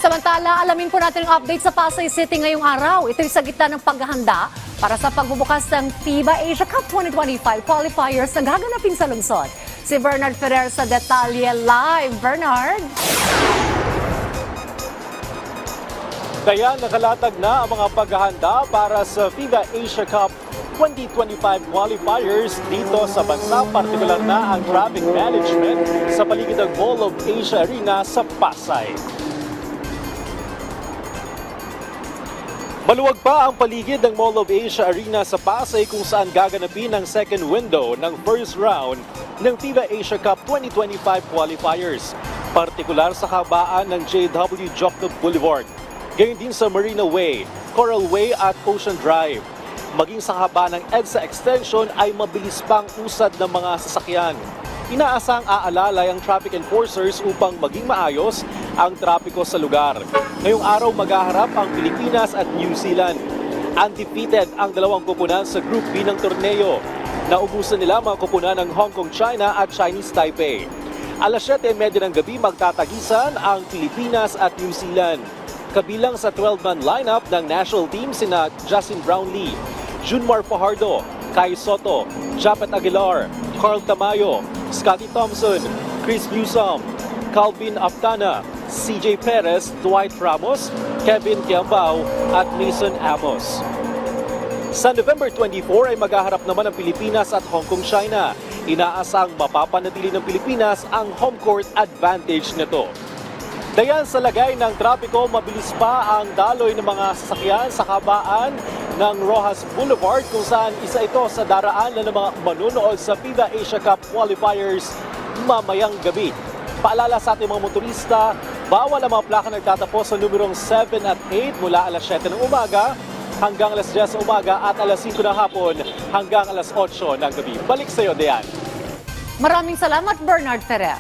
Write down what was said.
Samantala, alamin po natin ang update sa Pasay City ngayong araw. Ito'y sa gitna ng paghahanda para sa pagbubukas ng FIBA Asia Cup 2025 qualifiers na gaganapin sa lungsod. Si Bernard Ferrer sa detalye live. Bernard? Kaya nakalatag na ang mga paghahanda para sa FIBA Asia Cup 2025 qualifiers dito sa bansa, partikular na ang traffic management sa paligid ng Mall of Asia Arena sa Pasay. Maluwag pa ang paligid ng Mall of Asia Arena sa Pasay kung saan gaganapin ang second window ng first round ng FIBA Asia Cup 2025 qualifiers, partikular sa kabaan ng JW Joknob Boulevard. Gayon din sa Marina Way, Coral Way at Ocean Drive. Maging sa haba ng EDSA Extension ay mabilis pang usad ng mga sasakyan. Inaasang aalalay ang traffic enforcers upang maging maayos ang trapiko sa lugar. Ngayong araw maghaharap ang Pilipinas at New Zealand. Undefeated ang dalawang koponan sa Group B ng torneo. Naubusan nila mga koponan ng Hong Kong, China at Chinese Taipei. Alas 7:30 ng gabi magtatagisan ang Pilipinas at New Zealand. Kabilang sa 12-man lineup ng national team sina Justin Brownlee, Junmar Fajardo, Kai Soto, Japet Aguilar, Carl Tamayo, Scotty Thompson, Chris Newsom, Calvin Aftana, CJ Perez, Dwight Ramos, Kevin Kiambao at Mason Amos. Sa November 24 ay maghaharap naman ang Pilipinas at Hong Kong, China. Inaasang mapapanatili ng Pilipinas ang home court advantage nito. Dayan sa lagay ng trapiko, mabilis pa ang daloy ng mga sasakyan sa kabaan ng Rojas Boulevard kung saan isa ito sa daraanan ng mga manunood sa FIBA Asia Cup qualifiers mamayang gabi. Paalala sa ating mga motorista, bawal ang mga plaka nagtatapos sa numerong 7 at 8 mula alas 7 ng umaga hanggang alas 10 ng umaga at alas 5 ng hapon hanggang alas 8 ng gabi. Balik sa iyo, Dayan. Maraming salamat, Bernard Ferrer.